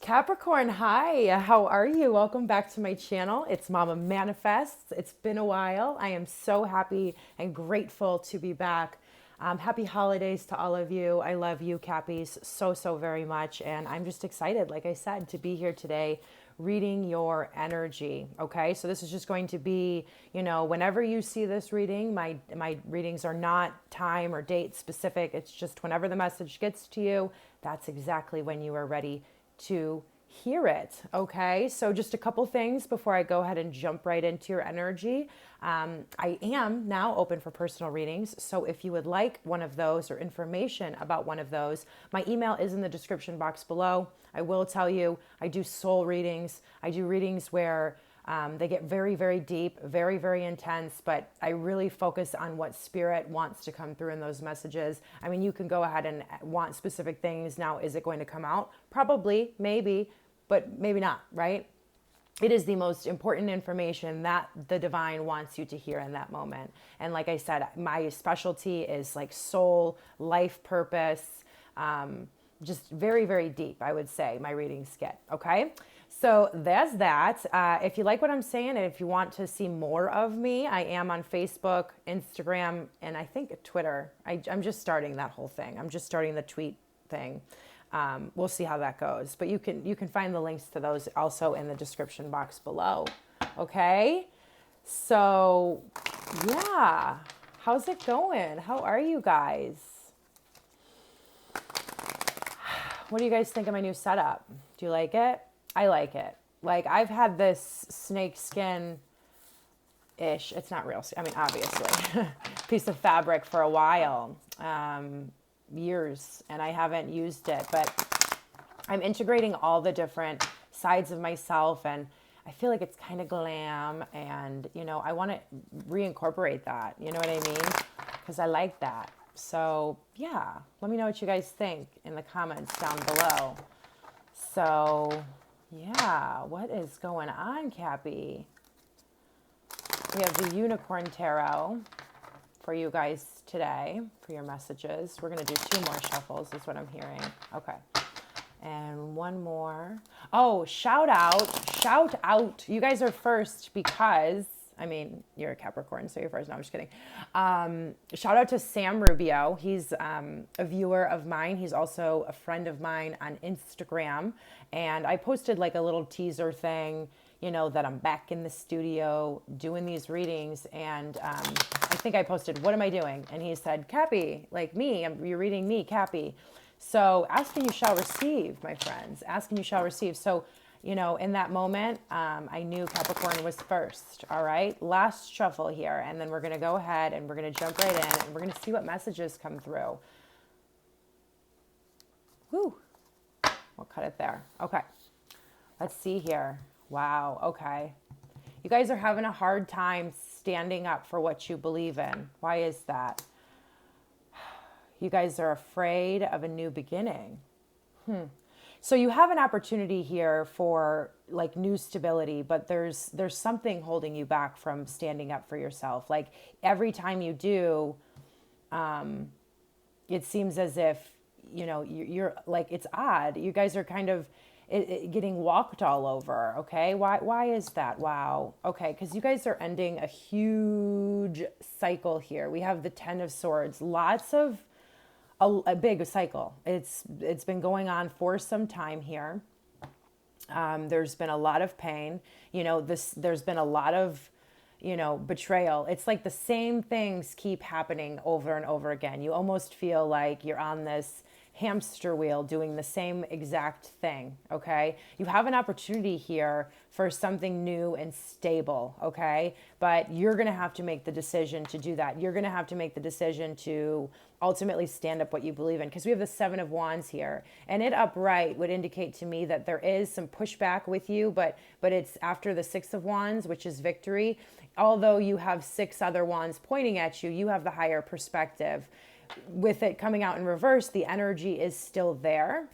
Capricorn, hi, how are you? Welcome back to my channel. It's Mama Manifests. It's been a while. I am so happy and grateful to be back. Happy holidays to all of you. I love you, Cappies, so very much. And I'm just excited, like I said, to be here today reading your energy. Okay, so this is just going to be, whenever you see this reading, my readings are not time or date specific. It's just whenever the message gets to you, that's exactly when you are ready to hear it. Okay, so just a couple things before I go ahead and jump right into your energy. I am now open for personal readings, so if you would like one of those or information about one of those, my email is in the description box below. I will tell you, I do soul readings. I do readings where they get very deep, very intense, but I really focus on what spirit wants to come through in those messages. I mean, you can go ahead and want specific things. Now, is it going to come out? Probably, maybe, but maybe not, right? It is the most important information that the divine wants you to hear in that moment. And like I said, my specialty is like soul, life purpose, just very deep, I would say my readings get, okay? So that's that. If you like what I'm saying and if you want to see more of me, I am on Facebook, Instagram, and I think Twitter. I'm just starting that whole thing. I'm just starting the tweet thing. We'll see how that goes. But you can find the links to those also in the description box below. Okay? So, yeah. How's it going? How are you guys? What do you guys think of my new setup? Do you like it? I like it. Like, I've had this snake skin-ish, it's not real, I mean, obviously, piece of fabric for a while, years, and I haven't used it, but I'm integrating all the different sides of myself, and I feel like it's kind of glam, and, I want to reincorporate that, you know what I mean? Because I like that. So, yeah, let me know what you guys think in the comments down below. So, yeah, what is going on, Cappy? We have the Unicorn Tarot for you guys today, for your messages. We're going to do 2 more shuffles is what I'm hearing. Okay. And one more. Oh, shout out. You guys are first because, I mean, you're a Capricorn, so you're first. No, I'm just kidding. Shout out to Sam Rubio. He's a viewer of mine. He's also a friend of mine on Instagram. And I posted like a little teaser thing, that I'm back in the studio doing these readings. And I think I posted, what am I doing? And he said, Cappy, like me, you're reading me, Cappy. So ask and you shall receive, my friends. Ask and you shall receive. So, in that moment, I knew Capricorn was first, all right? Last shuffle here, and then we're going to go ahead and we're going to jump right in, and we're going to see what messages come through. Woo. We'll cut it there. Okay. Let's see here. Wow. Okay. You guys are having a hard time standing up for what you believe in. Why is that? You guys are afraid of a new beginning. So you have an opportunity here for like new stability, but there's something holding you back from standing up for yourself. Like every time you do, it seems as if, you're like, it's odd. You guys are kind of getting walked all over. Okay. Why is that? Wow. Okay. Cause you guys are ending a huge cycle here. We have the 10 of Swords, lots of, a big cycle. It's been going on for some time here. There's been a lot of pain. There's been a lot of, betrayal. It's like the same things keep happening over and over again. You almost feel like you're on this hamster wheel doing the same exact thing, okay? You have an opportunity here for something new and stable, okay? But you're going to have to make the decision to do that. You're going to have to make the decision to ultimately stand up what you believe in, because we have the 7 of Wands here, and it upright would indicate to me that there is some pushback with you, but it's after the 6 of Wands, which is victory. Although you have 6 other wands pointing at you, you have the higher perspective. With it coming out in reverse, the energy is still there.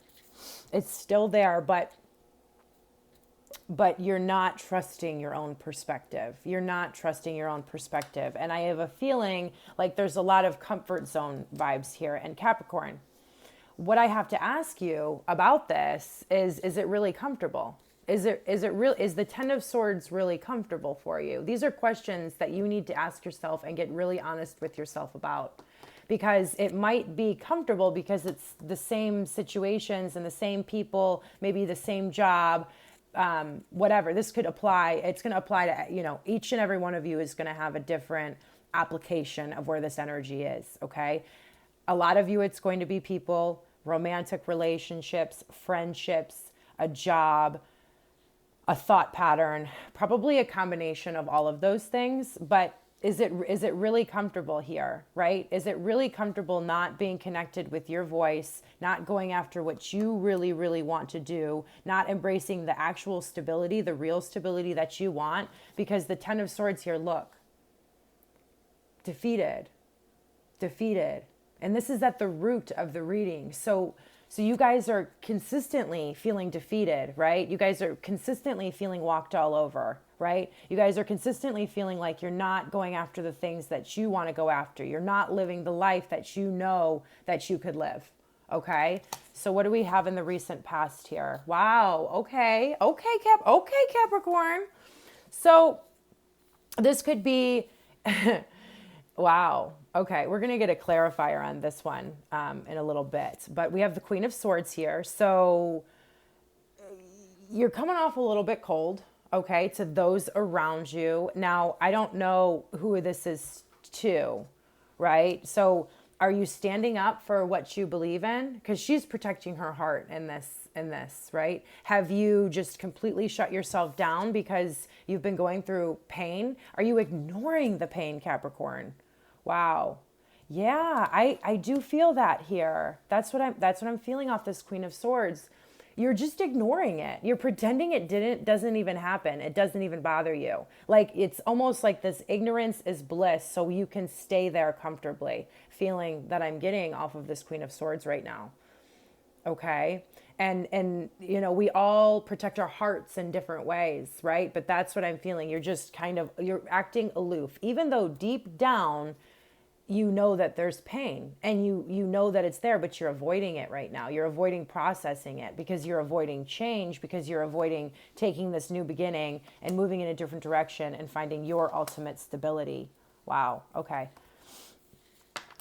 It's still there, but you're not trusting your own perspective. You're not trusting your own perspective. And I have a feeling like there's a lot of comfort zone vibes here. And Capricorn, what I have to ask you about this is it really comfortable? Is the Ten of Swords really comfortable for you? These are questions that you need to ask yourself and get really honest with yourself about, because it might be comfortable because it's the same situations and the same people, maybe the same job, whatever. This could apply. It's going to apply to, each and every one of you is going to have a different application of where this energy is. Okay. A lot of you, it's going to be people, romantic relationships, friendships, a job, a thought pattern, probably a combination of all of those things. But is it really comfortable here, right? Is it really comfortable not being connected with your voice, not going after what you really, really want to do, not embracing the actual stability, the real stability that you want? Because the Ten of Swords here, look, defeated. And this is at the root of the reading. So you guys are consistently feeling defeated, right? You guys are consistently feeling walked all over, right? You guys are consistently feeling like you're not going after the things that you want to go after. You're not living the life that you know that you could live, okay? So what do we have in the recent past here? Wow, okay, Capricorn. So this could be... Wow. Okay. We're going to get a clarifier on this one in a little bit, but we have the Queen of Swords here. So you're coming off a little bit cold, okay, to those around you. Now, I don't know who this is to, right? So are you standing up for what you believe in? Because she's protecting her heart in this, right? Have you just completely shut yourself down because you've been going through pain? Are you ignoring the pain, Capricorn? Wow. Yeah, I do feel that here. That's what I'm feeling off this Queen of Swords. You're just ignoring it. You're pretending it doesn't even happen. It doesn't even bother you. Like, it's almost like this ignorance is bliss, so you can stay there comfortably, feeling that I'm getting off of this Queen of Swords right now. Okay. And we all protect our hearts in different ways, right? But that's what I'm feeling. You're just you're acting aloof, even though deep down, you know that there's pain and you know that it's there, but you're avoiding it right now. You're avoiding processing it because you're avoiding change, because you're avoiding taking this new beginning and moving in a different direction and finding your ultimate stability. Wow. Okay.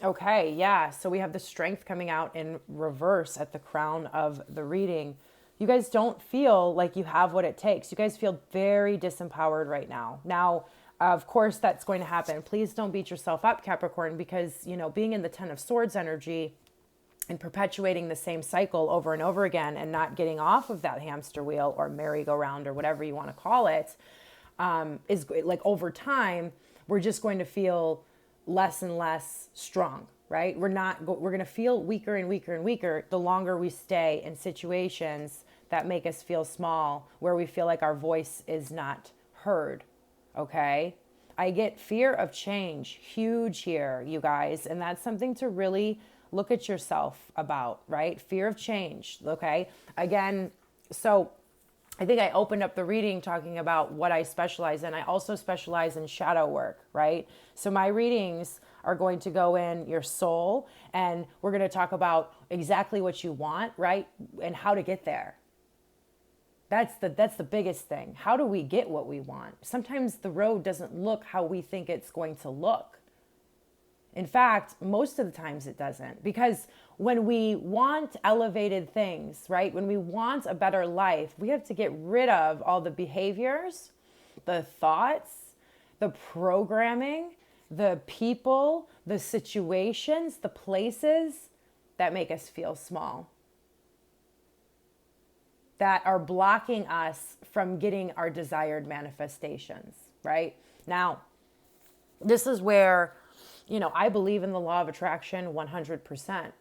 Okay, yeah. So we have the Strength coming out in reverse at the crown of the reading. You guys don't feel like you have what it takes. You guys feel very disempowered right now. Now, of course, that's going to happen. Please don't beat yourself up, Capricorn, because, being in the Ten of Swords energy and perpetuating the same cycle over and over again and not getting off of that hamster wheel or merry-go-round or whatever you want to call it, is like over time, we're just going to feel less and less strong, right? We're going to feel weaker and weaker and weaker the longer we stay in situations that make us feel small, where we feel like our voice is not heard. Okay. I get fear of change huge here, you guys. And that's something to really look at yourself about, right? Fear of change. Okay. Again, so I think I opened up the reading talking about what I specialize in. I also specialize in shadow work, right? So my readings are going to go in your soul, and we're going to talk about exactly what you want, right? And how to get there. That's the biggest thing. How do we get what we want? Sometimes the road doesn't look how we think it's going to look. In fact, most of the times it doesn't, because when we want elevated things, right? When we want a better life, we have to get rid of all the behaviors, the thoughts, the programming, the people, the situations, the places that make us feel small, that are blocking us from getting our desired manifestations, right? Now, this is where, I believe in the law of attraction 100%,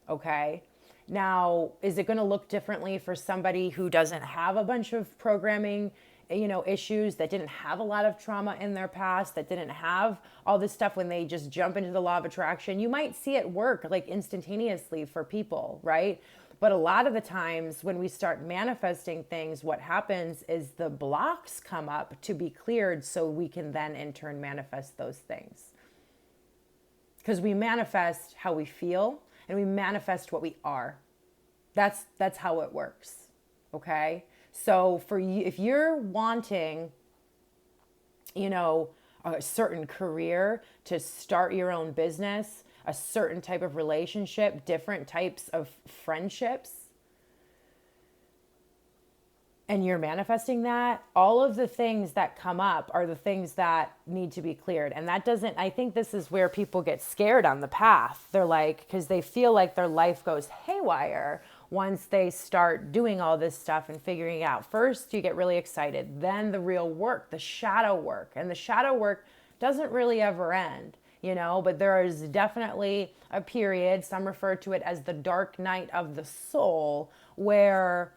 okay? Now, is it going to look differently for somebody who doesn't have a bunch of programming, issues, that didn't have a lot of trauma in their past, that didn't have all this stuff when they just jump into the law of attraction? You might see it work like instantaneously for people, right? But a lot of the times when we start manifesting things, what happens is the blocks come up to be cleared so we can then in turn manifest those things. Because we manifest how we feel, and we manifest what we are. That's how it works. Okay? So for you, if you're wanting, a certain career, to start your own business, a certain type of relationship, different types of friendships, and you're manifesting that, all of the things that come up are the things that need to be cleared. And I think this is where people get scared on the path. They're like, because they feel like their life goes haywire once they start doing all this stuff and figuring it out. First, you get really excited. Then the real work, the shadow work. And the shadow work doesn't really ever end, but there is definitely a period, some refer to it as the dark night of the soul, where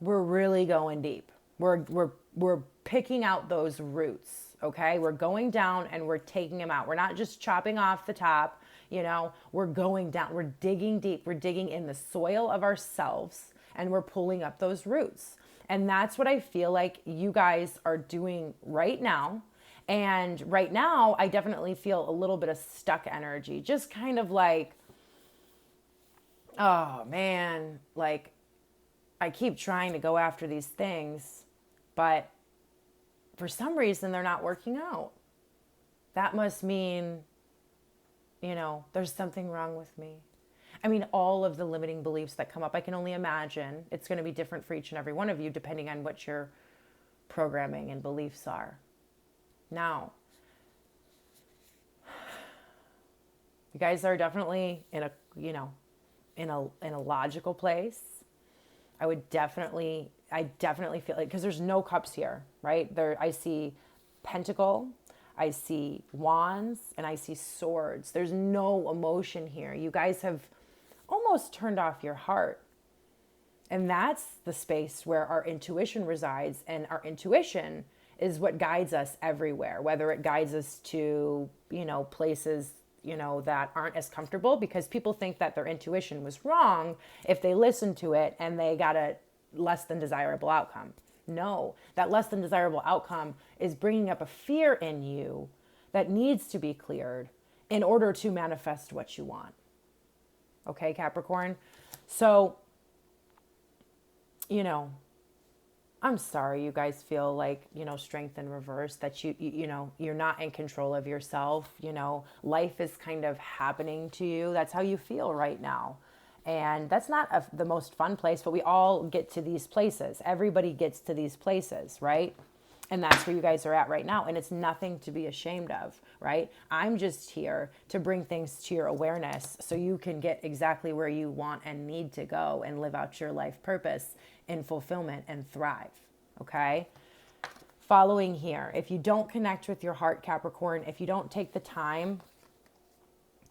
we're really going deep. We're picking out those roots, okay? We're going down and we're taking them out. We're not just chopping off the top, we're going down. We're digging deep. We're digging in the soil of ourselves and we're pulling up those roots. And that's what I feel like you guys are doing right now. And right now, I definitely feel a little bit of stuck energy, just kind of like, oh man, like, I keep trying to go after these things, but for some reason they're not working out. That must mean, there's something wrong with me. I mean, all of the limiting beliefs that come up, I can only imagine it's going to be different for each and every one of you, depending on what your programming and beliefs are. Now, you guys are definitely in a logical place. I definitely feel like, because there's no cups here, right? I see pentacle, I see wands, and I see swords. There's no emotion here. You guys have almost turned off your heart. And that's the space where our intuition resides. And our intuition is what guides us everywhere, whether it guides us to, places that aren't as comfortable, because people think that their intuition was wrong if they listened to it and they got a less than desirable outcome. No, that less than desirable outcome is bringing up a fear in you that needs to be cleared in order to manifest what you want. Okay, Capricorn? So, I'm sorry you guys feel like, strength in reverse, that you're not in control of yourself. Life is kind of happening to you. That's how you feel right now. And that's not the most fun place, but we all get to these places. Everybody gets to these places, right? And that's where you guys are at right now. And it's nothing to be ashamed of, right? I'm just here to bring things to your awareness so you can get exactly where you want and need to go and live out your life purpose in fulfillment and thrive, okay? Following here, if you don't connect with your heart, Capricorn, if you don't take the time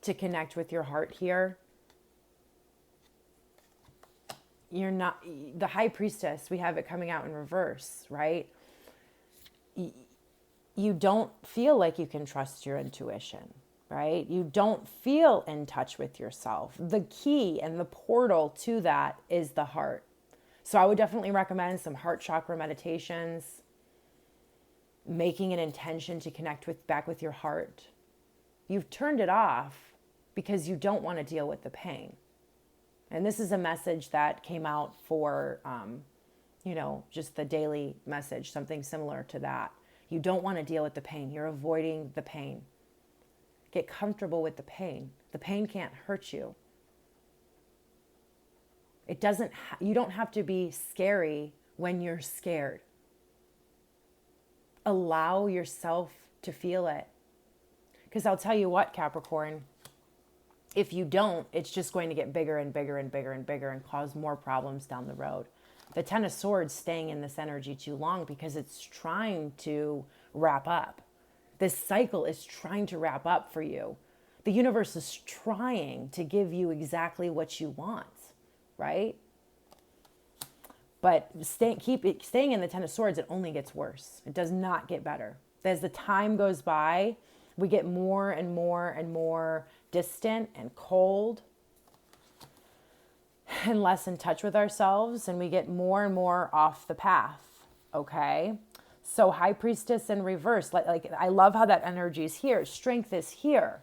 to connect with your heart here, you're not, the High Priestess, we have it coming out in reverse, right? You don't feel like you can trust your intuition, right? You don't feel in touch with yourself. The key and the portal to that is the heart. So I would definitely recommend some heart chakra meditations, making an intention to connect back with your heart. You've turned it off because you don't want to deal with the pain. And this is a message that came out for, just the daily message, something similar to that. You don't want to deal with the pain. You're avoiding the pain. Get comfortable with the pain. The pain can't hurt you. It doesn't, you don't have to be scary when you're scared. Allow yourself to feel it. Because I'll tell you what, Capricorn, if you don't, it's just going to get bigger and bigger and bigger and bigger and cause more problems down the road. The Ten of Swords staying in this energy too long because it's trying to wrap up. This cycle is trying to wrap up for you. The universe is trying to give you exactly what you want, right? But staying in the Ten of Swords, it only gets worse. It does not get better. As the time goes by, we get more and more and more distant and cold and less in touch with ourselves, and we get more and more off the path, okay? So High Priestess in reverse, like I love how that energy is here. Strength is here.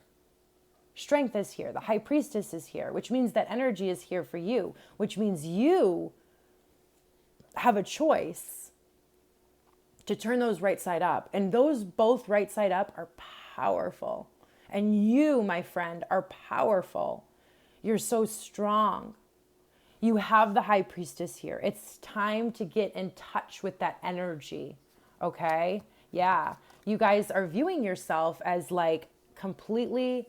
Strength is here. The high priestess is here, which means that energy is here for you, which means you have a choice to turn those right side up. And those both right side up are powerful. And you, my friend, are powerful. You're so strong. You have the high priestess here. It's time to get in touch with that energy. Okay? Yeah. You guys are viewing yourself as like completely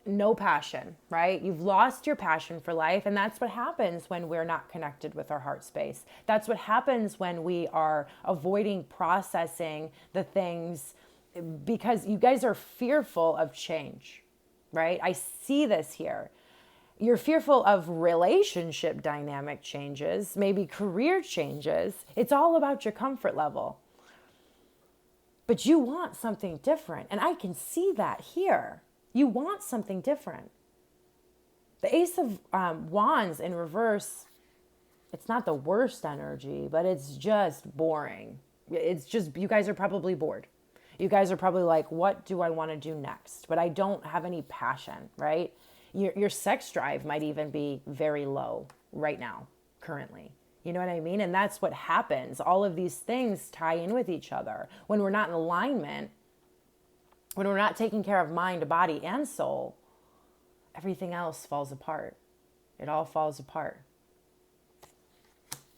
no passion, right? You've lost your passion for life. And that's what happens when we're not connected with our heart space. That's what happens when we are avoiding processing the things because you guys are fearful of change, right? I see this here. You're fearful of relationship dynamic changes, maybe career changes. It's all about your comfort level. But you want something different. And I can see that here. You want something different. The Ace of Wands in reverse, it's not the worst energy, but it's just boring. It's just, you guys are probably bored. You guys are probably like, what do I want to do next? But I don't have any passion, right? Your sex drive might even be very low right now, currently. You know what I mean? And that's what happens. All of these things tie in with each other. When we're not in alignment, when we're not taking care of mind, body, and soul, everything else falls apart. It all falls apart.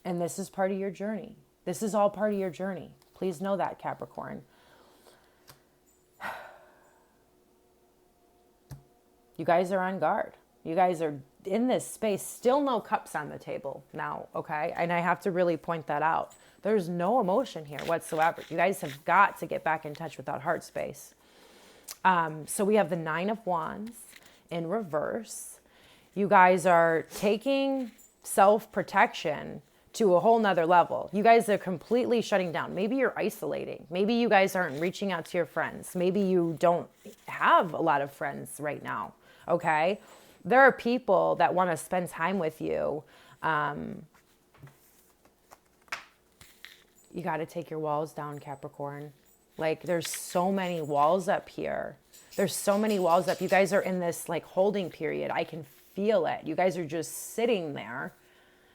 And this is part of your journey. This is all part of your journey. Please know that, Capricorn. You guys are on guard. You guys are in this space. Still no cups on the table now, okay? And I have to really point that out. There's no emotion here whatsoever. You guys have got to get back in touch with that heart space. So we have the Nine of Wands in reverse. You guys are taking self-protection to a whole nother level. You guys are completely shutting down. Maybe you're isolating. Maybe you guys aren't reaching out to your friends. Maybe you don't have a lot of friends right now, okay? There are people that want to spend time with you. You got to take your walls down, Capricorn. Like, there's so many walls up here. There's so many walls up. You guys are in this like holding period. I can feel it. You guys are just sitting there.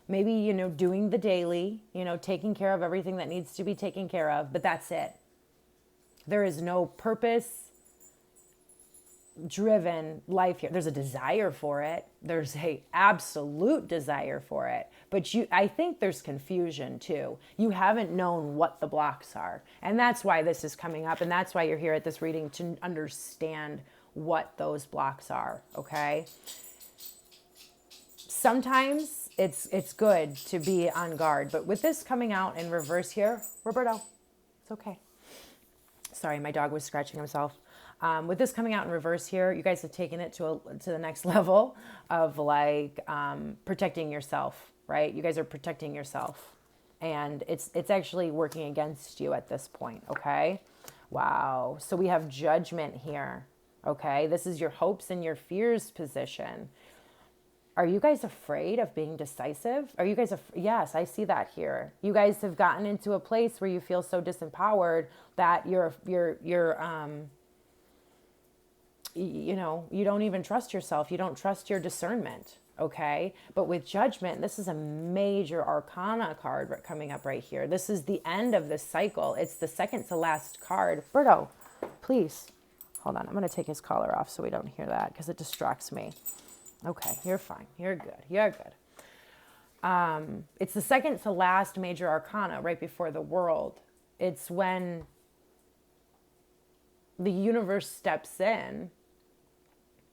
Maybe, you know, doing the daily, you know, taking care of everything that needs to be taken care of, but that's it. There is no purpose driven life here. There's a desire for it. There's a absolute desire for it. But I think there's confusion too. You haven't known what the blocks are. And that's why this is coming up. And that's why you're here at this reading, to understand what those blocks are. Okay. Sometimes it's good to be on guard, but with this coming out in reverse here, Roberto, it's okay. Sorry, my dog was scratching himself. With this coming out in reverse here, you guys have taken it to the next level of like protecting yourself, right? You guys are protecting yourself, and it's actually working against you at this point, okay? Wow. So we have Judgment here, okay? This is your hopes and your fears position. Are you guys afraid of being decisive? Are you guys, yes, I see that here. You guys have gotten into a place where you feel so disempowered that you're you know, you don't even trust yourself. You don't trust your discernment, okay? But with Judgment, this is a major arcana card coming up right here. This is the end of this cycle. It's the second to last card. Berto, please. Hold on. I'm going to take his collar off so we don't hear that because it distracts me. Okay, you're fine. You're good. You're good. It's the second to last major arcana right before the World. It's when the universe steps in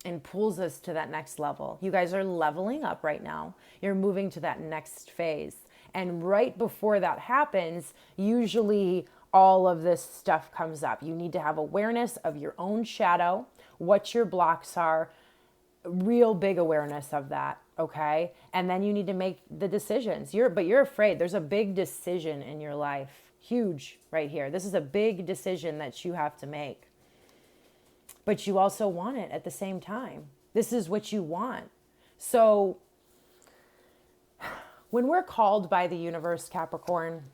and pulls us to that next level. You guys are leveling up right now. You're moving to that next phase. And right before that happens, usually all of this stuff comes up. You need to have awareness of your own shadow, what your blocks are, real big awareness of that, okay? And then you need to make the decisions. But you're afraid. There's a big decision in your life. Huge right here. This is a big decision that you have to make. But you also want it at the same time. This is what you want. So when we're called by the universe, Capricorn,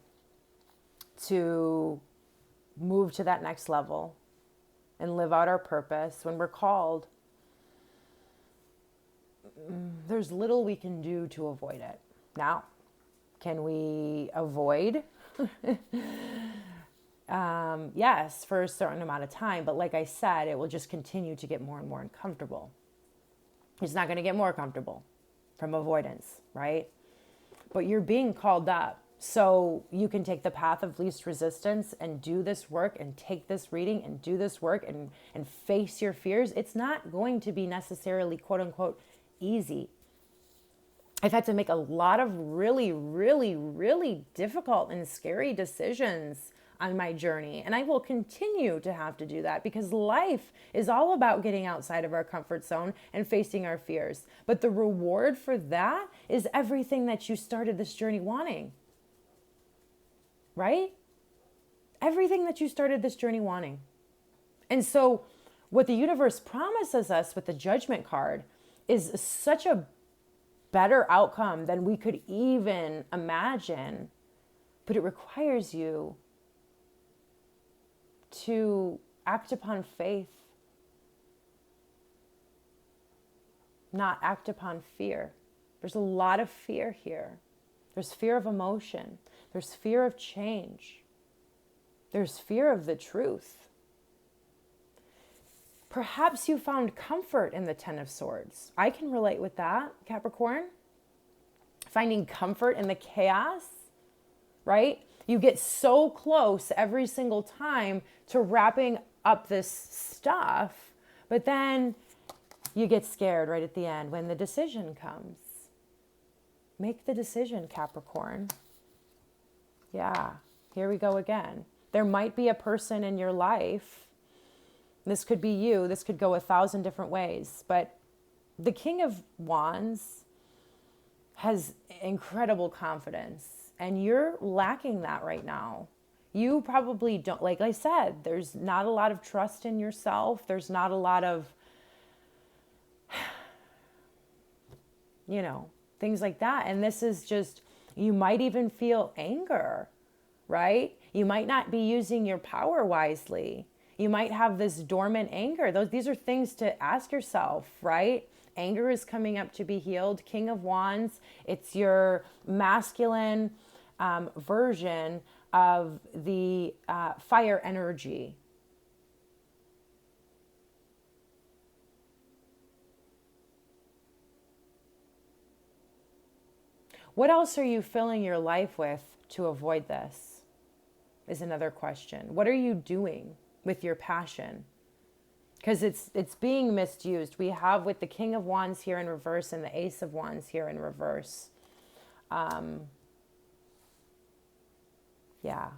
to move to that next level and live out our purpose, when we're called, there's little we can do to avoid it. Now, can we avoid? Yes, for a certain amount of time. But like I said, it will just continue to get more and more uncomfortable. It's not going to get more comfortable from avoidance, right? But you're being called up. So you can take the path of least resistance and do this work and take this reading and do this work and face your fears. It's not going to be necessarily, quote unquote, easy. I've had to make a lot of really, really, really difficult and scary decisions on my journey. And I will continue to have to do that because life is all about getting outside of our comfort zone and facing our fears. But the reward for that is everything that you started this journey wanting. Right? Everything that you started this journey wanting. And so what the universe promises us with the Judgment card is such a better outcome than we could even imagine. But it requires you to act upon faith, not act upon fear. There's a lot of fear here. There's fear of emotion. There's fear of change. There's fear of the truth. Perhaps you found comfort in the Ten of Swords. I can relate with that, Capricorn. Finding comfort in the chaos, right? You get so close every single time to wrapping up this stuff, but then you get scared right at the end when the decision comes. Make the decision, Capricorn. Yeah, here we go again. There might be a person in your life. This could be you. This could go 1,000 different ways. But the King of Wands has incredible confidence. And you're lacking that right now. You probably don't, like I said, there's not a lot of trust in yourself. There's not a lot of, things like that. And this is just, you might even feel anger, right? You might not be using your power wisely. You might have this dormant anger. These are things to ask yourself, right? Anger is coming up to be healed. King of Wands, it's your masculine version of the fire energy. What else are you filling your life with to avoid this? Is another question. What are you doing with your passion? Because it's being misused. We have with the King of Wands here in reverse and the Ace of Wands here in reverse. Yeah.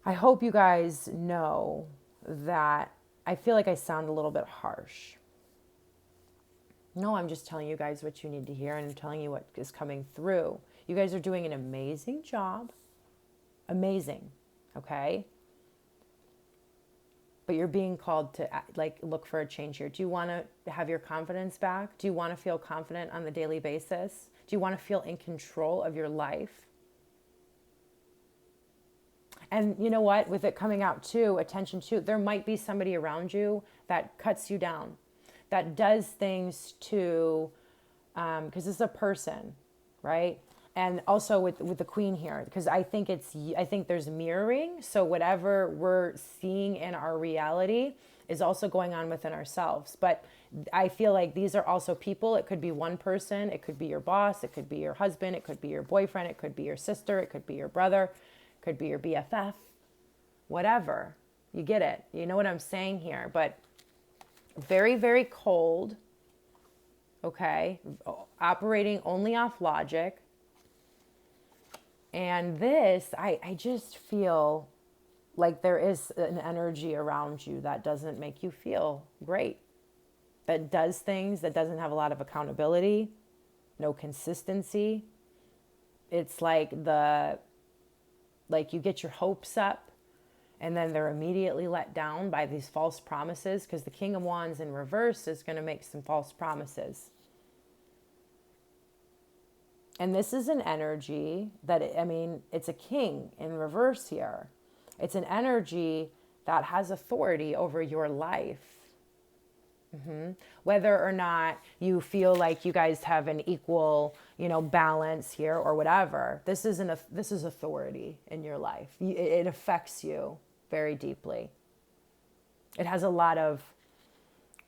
I hope you guys know that I feel like I sound a little bit harsh. No, I'm just telling you guys what you need to hear, and I'm telling you what is coming through. You guys are doing an amazing job. Amazing. Okay? But you're being called to look for a change here. Do you want to have your confidence back? Do you want to feel confident on the daily basis? Do you want to feel in control of your life? And you know what? With it coming out too, attention too, there might be somebody around you that cuts you down, that does things to, because it's a person, right? And also with the Queen here, because I think there's mirroring. So whatever we're seeing in our reality is also going on within ourselves. But I feel like these are also people. It could be one person. It could be your boss. It could be your husband. It could be your boyfriend. It could be your sister. It could be your brother. It could be your BFF. Whatever. You get it. You know what I'm saying here. But very, very cold. Okay. Operating only off logic. And this, I just feel like there is an energy around you that doesn't make you feel great. That does things, that doesn't have a lot of accountability, no consistency. It's like you get your hopes up and then they're immediately let down by these false promises, because the King of Wands in reverse is going to make some false promises. And this is an energy that, it's a king in reverse here. It's an energy that has authority over your life. Whether or not you feel like you guys have an equal, balance here or whatever, this is authority in your life. It affects you very deeply. It has a lot of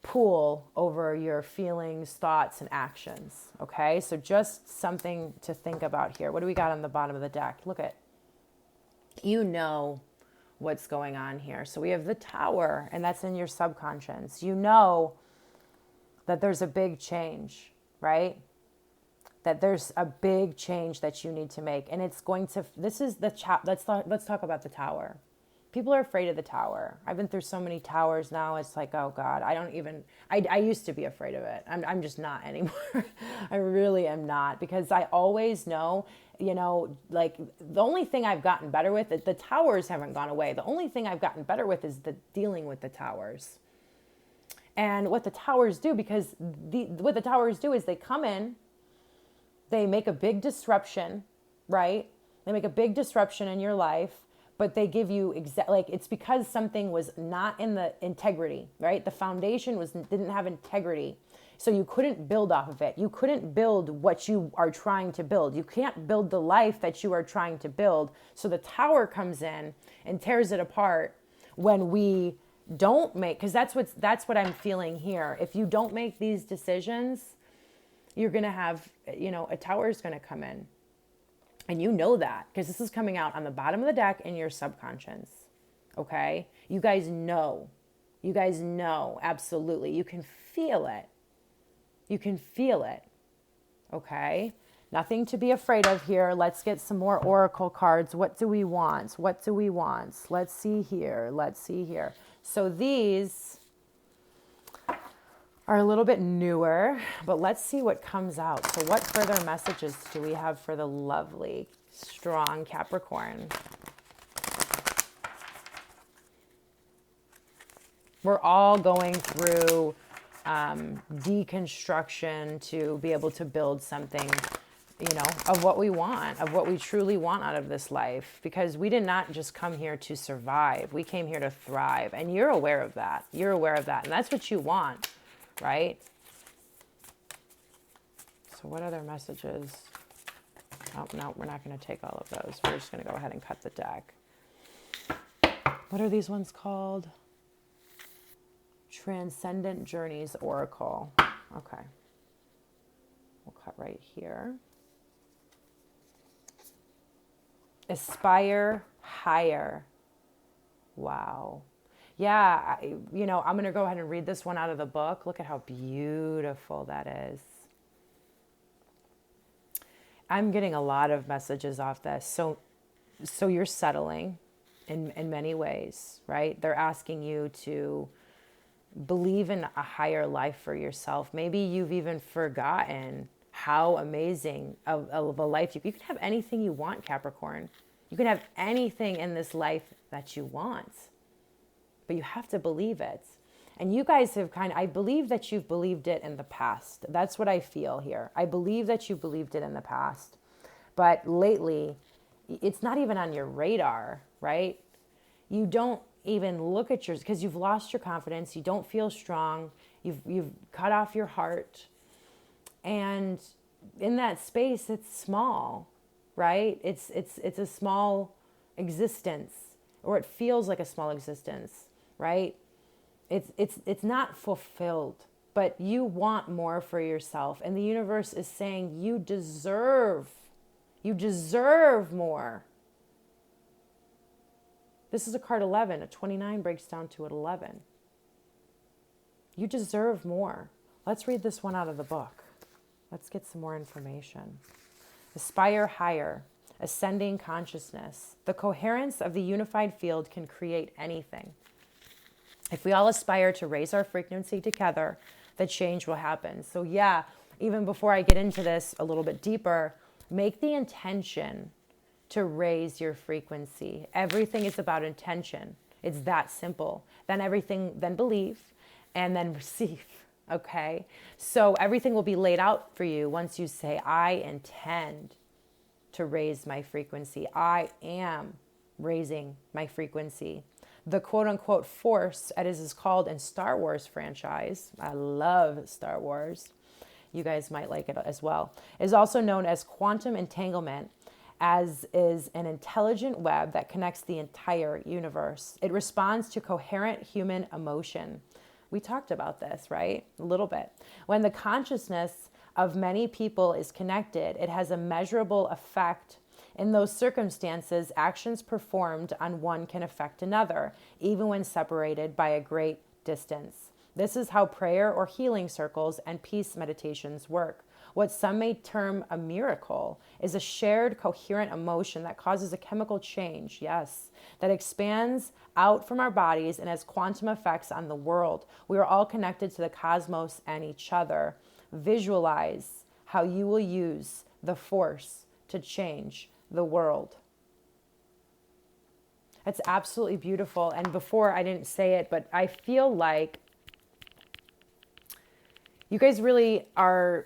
pull over your feelings, thoughts, and actions. Okay, so just something to think about here. What do we got on the bottom of the deck? Look at, what's going on here. So we have the Tower, and that's in your subconscious. You know that there's a big change, right? That there's a big change that you need to make. And it's going to, this is the let's talk about the Tower. People are afraid of the Tower. I've been through so many towers now. It's like, oh God, I used to be afraid of it. I'm just not anymore. I really am not, because I always know, like the only thing I've gotten better with, the towers haven't gone away. The only thing I've gotten better with is the dealing with the towers. And what the towers do, because what the towers do is they come in, they make a big disruption, right? They make a big disruption in your life, but they give you it's because something was not in the integrity, right? The foundation didn't have integrity. So you couldn't build off of it. You couldn't build what you are trying to build. You can't build the life that you are trying to build. So the Tower comes in and tears it apart when we don't make, because that's what I'm feeling here. If you don't make these decisions, you're going to have, a Tower is going to come in. And you know that, because this is coming out on the bottom of the deck in your subconscious. Okay? You guys know. Absolutely. You can feel it. Okay? Nothing to be afraid of here. Let's get some more oracle cards. What do we want? Let's see here. So these are a little bit newer, but let's see what comes out. So what further messages do we have for the lovely, strong Capricorn? We're all going through deconstruction to be able to build something, of what we want, of what we truly want out of this life. Because we did not just come here to survive. We came here to thrive. And you're aware of that. And that's what you want, right? So what other messages? Oh, no, we're not going to take all of those. We're just going to go ahead and cut the deck. What are these ones called? Transcendent Journeys Oracle. Okay. We'll cut right here. Aspire higher. Wow. Yeah, I'm going to go ahead and read this one out of the book. Look at how beautiful that is. I'm getting a lot of messages off this. So you're settling in many ways, right? They're asking you to believe in a higher life for yourself. Maybe you've even forgotten how amazing of a life you can have. Anything you want, Capricorn. You can have anything in this life that you want, but you have to believe it. And you guys have I believe that you've believed it in the past. That's what I feel here. I believe that you believed it in the past, but lately it's not even on your radar, right? You don't even look at yours because you've lost your confidence. You don't feel strong. You've cut off your heart. And in that space, it's small, right? It's a small existence, or it feels like a small existence, right? It's not fulfilled, but you want more for yourself. And the universe is saying you deserve more. This is a card 11. A 29 breaks down to an 11. You deserve more. Let's read this one out of the book. Let's get some more information. Aspire higher, ascending consciousness. The coherence of the unified field can create anything. If we all aspire to raise our frequency together, the change will happen. So yeah, even before I get into this a little bit deeper, make the intention to raise your frequency. Everything is about intention. It's that simple. Then believe, and then receive. Okay? So everything will be laid out for you once you say, I intend to raise my frequency. I am raising my frequency. The quote unquote force, as is called in Star Wars franchise, I love Star Wars, you guys might like it as well, is also known as quantum entanglement, as is an intelligent web that connects the entire universe. It responds to coherent human emotion. We talked about this, right? A little bit. When the consciousness of many people is connected, it has a measurable effect. In those circumstances, actions performed on one can affect another, even when separated by a great distance. This is how prayer or healing circles and peace meditations work. What some may term a miracle is a shared, coherent emotion that causes a chemical change, yes, that expands out from our bodies and has quantum effects on the world. We are all connected to the cosmos and each other. Visualize how you will use the force to change the world. It's absolutely beautiful. And before, I didn't say it, but I feel like you guys really are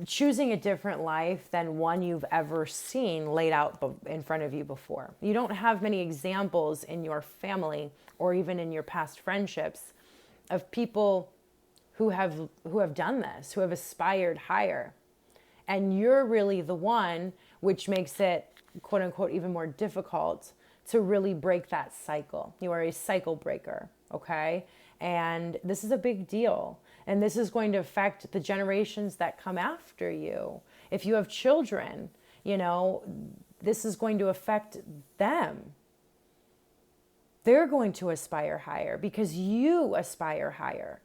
choosing a different life than one you've ever seen laid out in front of you before. You don't have many examples in your family or even in your past friendships of people who have done this, who have aspired higher. And you're really the one, which makes it, quote unquote, even more difficult to really break that cycle. You are a cycle breaker, okay? And this is a big deal. And this is going to affect the generations that come after you. If you have children, you know, this is going to affect them. They're going to aspire higher because you aspire higher.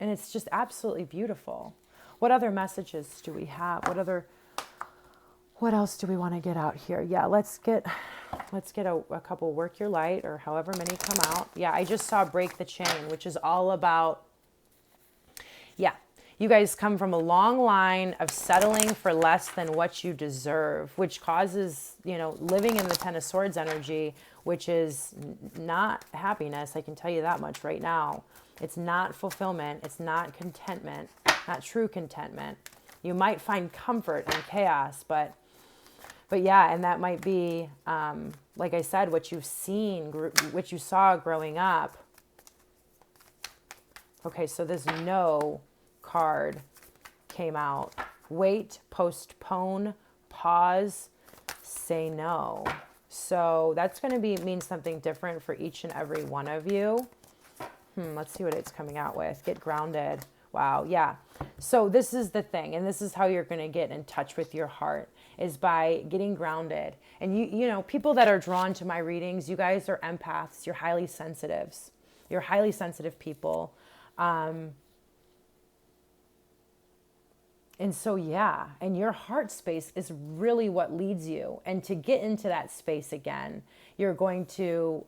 And it's just absolutely beautiful. What other messages do we have? What else do we want to get out here? Yeah, let's get a couple work your light or however many come out. Yeah, I just saw break the chain, which is all about, yeah, you guys come from a long line of settling for less than what you deserve, which causes, you know, living in the Ten of Swords energy, which is not happiness. I can tell you that much right now. It's not fulfillment. It's not contentment, not true contentment. You might find comfort in chaos, but yeah, and that might be, like I said, what you've seen, what you saw growing up. Okay, so this no card came out. Wait, postpone, pause, say no. So that's going to mean something different for each and every one of you. Let's see what it's coming out with. Get grounded. Wow, yeah. So this is the thing, and this is how you're going to get in touch with your heart, is by getting grounded. And you know, people that are drawn to my readings, you guys are empaths. You're highly sensitives. You're highly sensitive people. And so, yeah, and your heart space is really what leads you. And to get into that space again, you're going to,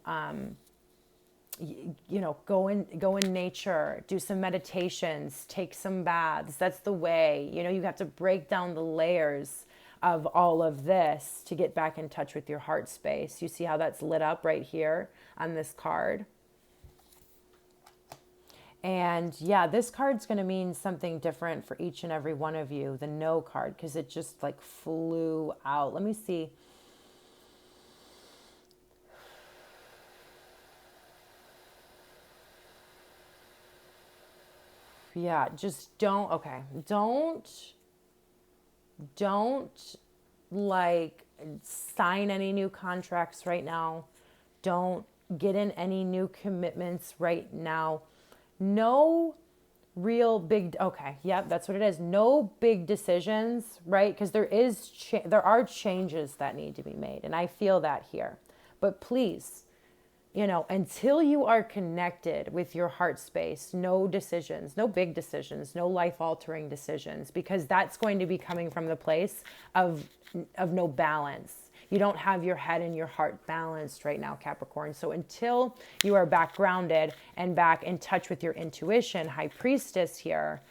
you know, go in nature, do some meditations, take some baths. That's the way. You know, you have to break down the layers of all of this to get back in touch with your heart space. You see how that's lit up right here on this card? And yeah, this card's going to mean something different for each and every one of you, the no card, because it just like flew out. Let me see. Yeah, just don't like sign any new contracts right now. Don't get in any new commitments right now. No real big, okay, yep, that's what it is. No big decisions, right? Because there are changes that need to be made, and I feel that here. But please, you know, until you are connected with your heart space, no decisions, no big decisions, no life-altering decisions, because that's going to be coming from the place of no balance. You don't have your head and your heart balanced right now, Capricorn. So until you are back grounded and back in touch with your intuition, High Priestess here,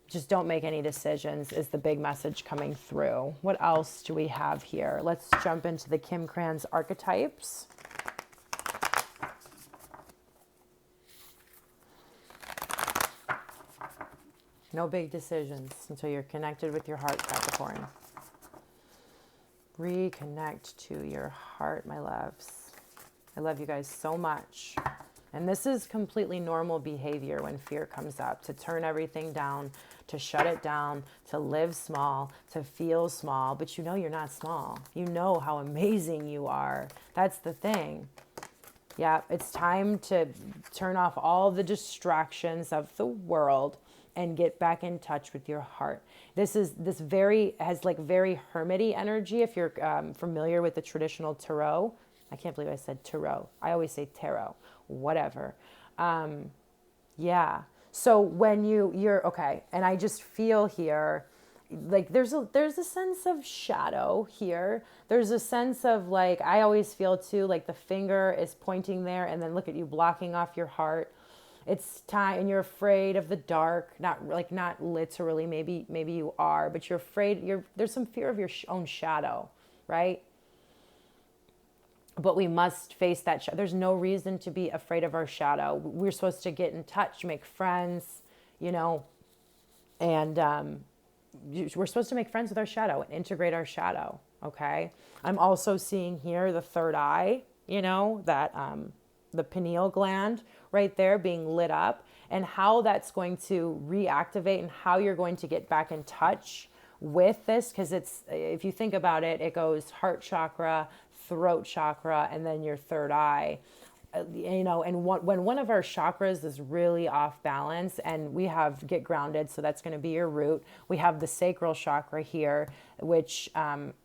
just don't make any decisions is the big message coming through. What else do we have here? Let's jump into the Kim Kranz archetypes. No big decisions until you're connected with your heart, Capricorn. Reconnect to your heart, my loves. I love you guys so much. And this is completely normal behavior when fear comes up, to turn everything down, to shut it down, to live small, to feel small. But you know you're not small. You know how amazing you are. That's the thing. Yeah, it's time to turn off all the distractions of the world and get back in touch with your heart. This has like very hermity energy. If you're familiar with the traditional tarot, I can't believe I said tarot. I always say tarot, whatever. Yeah. So when you're okay, and I just feel here, like there's a sense of shadow here. There's a sense of like, I always feel too, like the finger is pointing there, and then look at you blocking off your heart. It's time, and you're afraid of the dark. Not literally, maybe you are, but you're afraid. There's some fear of your own shadow, right? But we must face that. There's no reason to be afraid of our shadow. We're supposed to get in touch, make friends, and we're supposed to make friends with our shadow and integrate our shadow. Okay. I'm also seeing here the third eye, that the pineal gland right there being lit up, and how that's going to reactivate and how you're going to get back in touch with this. Because if you think about it, it goes heart chakra, throat chakra, and then your third eye. And when one of our chakras is really off balance, and we have get grounded, so that's going to be your root. We have the sacral chakra here, which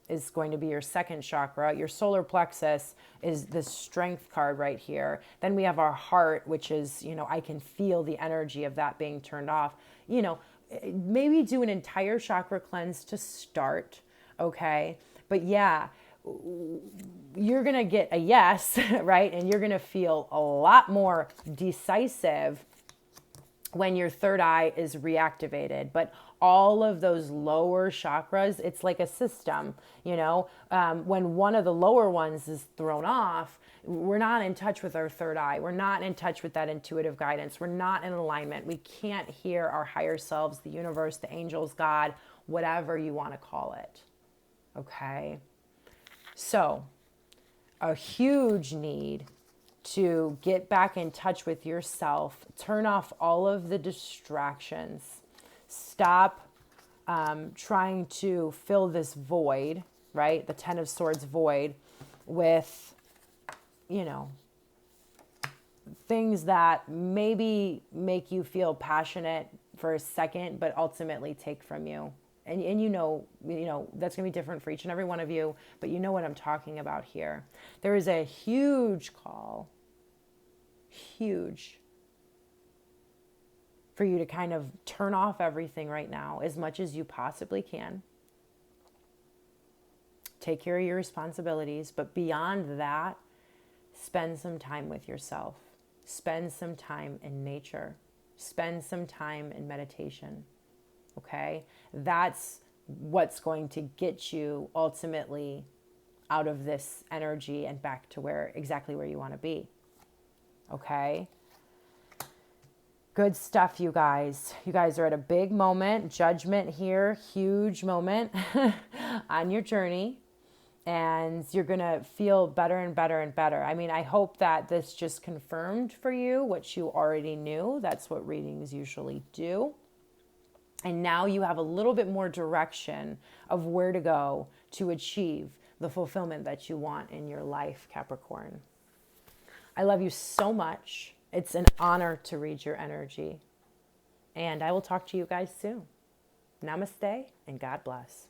is going to be your second chakra. Your solar plexus is the strength card right here. Then we have our heart, which is, I can feel the energy of that being turned off. Maybe do an entire chakra cleanse to start, okay? But yeah, you're going to get a yes, right? And you're going to feel a lot more decisive when your third eye is reactivated. But all of those lower chakras, it's like a system, when one of the lower ones is thrown off, we're not in touch with our third eye. We're not in touch with that intuitive guidance. We're not in alignment. We can't hear our higher selves, the universe, the angels, God, whatever you want to call it. Okay. So, a huge need to get back in touch with yourself, turn off all of the distractions, stop trying to fill this void, right? The 10 of Swords void with, things that maybe make you feel passionate for a second, but ultimately take from you. And that's going to be different for each and every one of you, but you know what I'm talking about here. There is a huge call, huge, for you to kind of turn off everything right now as much as you possibly can. Take care of your responsibilities, but beyond that, spend some time with yourself. Spend some time in nature. Spend some time in meditation. Okay, that's what's going to get you ultimately out of this energy and back to exactly where you want to be. Okay, good stuff, you guys. You guys are at a big moment, judgment here, huge moment on your journey, and you're gonna feel better and better and better. I mean, I hope that this just confirmed for you what you already knew. That's what readings usually do. And now you have a little bit more direction of where to go to achieve the fulfillment that you want in your life, Capricorn. I love you so much. It's an honor to read your energy. And I will talk to you guys soon. Namaste and God bless.